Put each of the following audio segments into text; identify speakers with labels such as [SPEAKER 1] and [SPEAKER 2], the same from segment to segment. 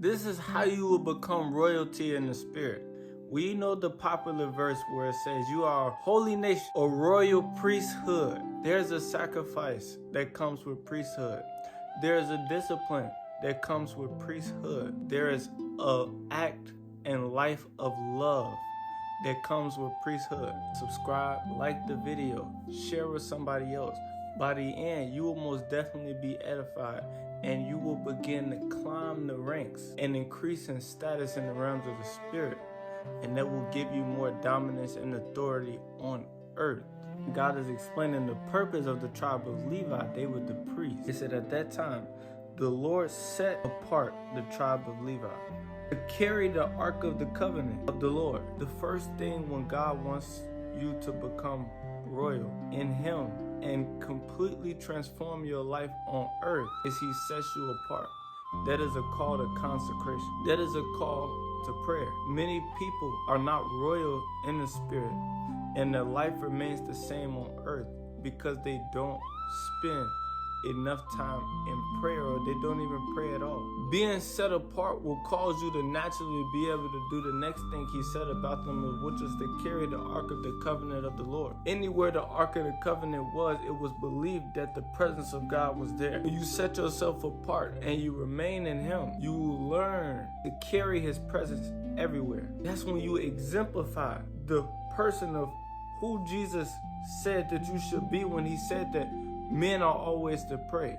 [SPEAKER 1] This is how you will become royalty in the spirit. We know the popular verse where it says you are a holy nation, a royal priesthood. There's a sacrifice that comes with priesthood. There's a discipline that comes with priesthood. There is an act and life of love that comes with priesthood. Subscribe, like the video, share with somebody else. By the end, you will most definitely be edified, and you will begin to climb the ranks and increase in status in the realms of the spirit. And that will give you more dominance and authority on earth. God is explaining the purpose of the tribe of Levi. They were the priests. He said at that time, the Lord set apart the tribe of Levi to carry the ark of the covenant of the Lord. The first thing when God wants you to become royal in Him and completely transform your life on earth is He sets you apart. That is a call to consecration. That is a call to prayer. Many people are not royal in the spirit, and their life remains the same on earth because they don't spend enough time in prayer, or they don't even pray at all. Being set apart will cause you to naturally be able to do the next thing He said about them, which is to carry the ark of the covenant of the Lord. Anywhere the ark of the covenant was, it was believed that the presence of God was there. When you set yourself apart and you remain in Him, you will learn to carry His presence everywhere. That's when you exemplify the person of who Jesus said that you should be when He said that men are always to pray,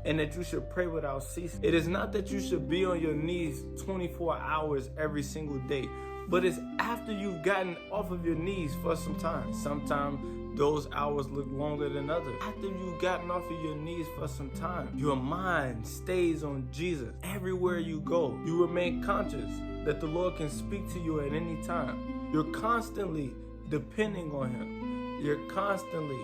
[SPEAKER 1] and that you should pray without ceasing. It is not that you should be on your knees 24 hours every single day, but it's after you've gotten off of your knees for some time. Sometimes those hours look longer than others. After you've gotten off of your knees for some time, your mind stays on Jesus. Everywhere you go, you remain conscious that the Lord can speak to you at any time. You're constantly depending on Him. You're constantly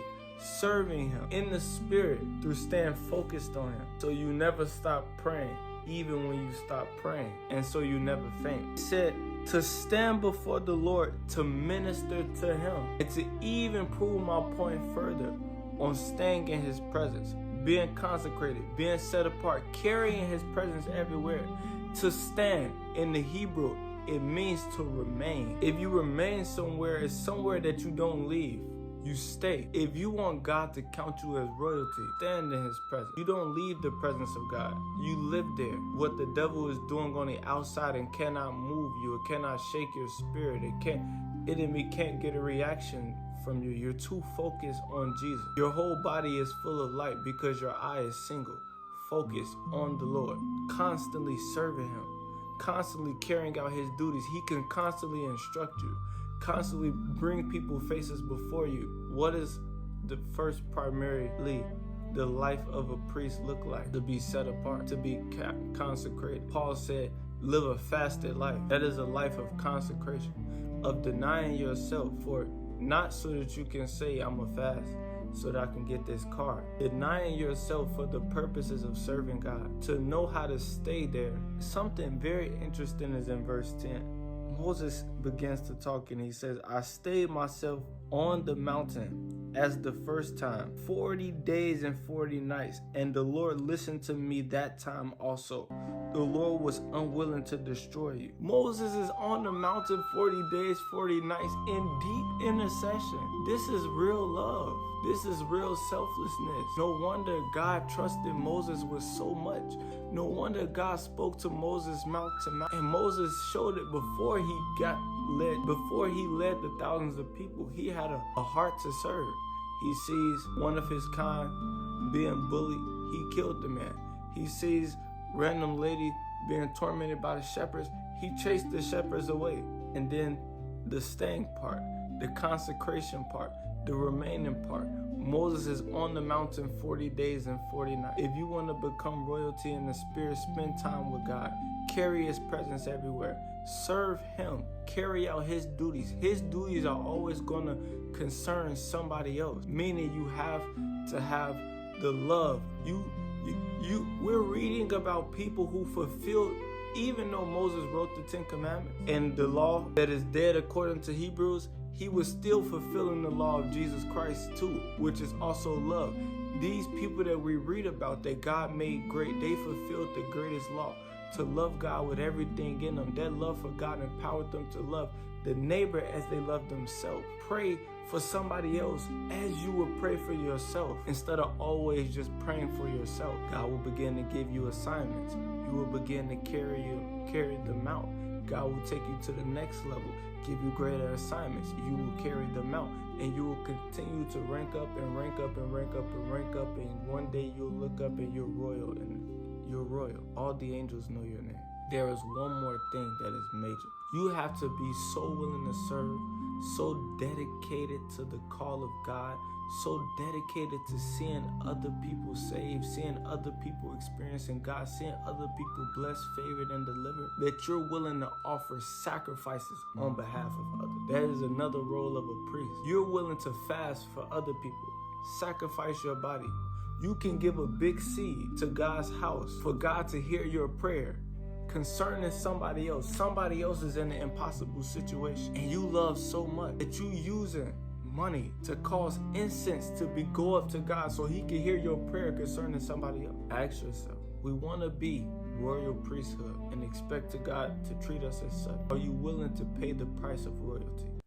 [SPEAKER 1] serving Him in the spirit through staying focused on Him. So you never stop praying, even when you stop praying. And so you never faint. He said to stand before the Lord, to minister to Him, and to even prove my point further on staying in His presence, being consecrated, being set apart, carrying His presence everywhere. To stand in the Hebrew, it means to remain. If you remain somewhere, it's somewhere that you don't leave. You stay. If you want God to count you as royalty, stand in His presence. You don't leave the presence of God. You live there. What the devil is doing on the outside and cannot move you, it cannot shake your spirit. Enemy can't get a reaction from you. You're too focused on Jesus. Your whole body is full of light because your eye is single, focused on the Lord, constantly serving Him, constantly carrying out His duties. He can constantly instruct you, constantly bring people faces before you. What is the first primarily the life of a priest look like? To be set apart, to be consecrated. Paul said, live a fasted life. That is a life of consecration, of denying yourself, for not so that you can say I'm a fast so that I can get this car. Denying yourself for the purposes of serving God, to know how to stay there. Something very interesting is in verse 10. Moses begins to talk and he says, I stayed myself on the mountain as the first time, 40 days and 40 nights, and the Lord listened to me that time also. The Lord was unwilling to destroy you. Moses is on the mountain 40 days, 40 nights in deep intercession. This is real love. This is real selflessness. No wonder God trusted Moses with so much. No wonder God spoke to Moses mouth to mouth. And Moses showed it before he got led. Before he led the thousands of people, he had a heart to serve. He sees one of his kind being bullied. He killed the man. He sees random lady being tormented by the shepherds. He chased the shepherds away. And then the staying part, the consecration part, the remaining part. Moses is on the mountain 40 days and 40 nights. If you want to become royalty in the spirit, spend time with God. Carry His presence everywhere. Serve Him. Carry out His duties. His duties are always going to concern somebody else. Meaning you have to have the love. We're reading about people who fulfilled, even though Moses wrote the 10 Commandments and the law that is dead according to Hebrews, he was still fulfilling the law of Jesus Christ too, which is also love. These people that we read about that God made great, they fulfilled the greatest law. to love God with everything in them. Their love for God empowered them to love the neighbor as they love themselves. Pray for somebody else as you would pray for yourself. Instead of always just praying for yourself, God will begin to give you assignments. You will begin to carry them out. God will take you to the next level, give you greater assignments. You will carry them out, and you will continue to rank up and rank up and rank up and rank up, and one day you'll look up and you're royal, and you're royal. All the angels know your name. There is one more thing that is major. You have to be so willing to serve, so dedicated to the call of God, so dedicated to seeing other people saved, seeing other people experiencing God, seeing other people blessed, favored, and delivered, that you're willing to offer sacrifices on behalf of others. That is another role of a priest. You're willing to fast for other people, sacrifice your body. You can give a big seed to God's house for God to hear your prayer concerning somebody else. Somebody else is in an impossible situation, and you love so much that you using money to cause incense to go up to God so he can hear your prayer concerning somebody else. Ask yourself, we want to be royal priesthood and expect God to treat us as such. Are you willing to pay the price of royalty?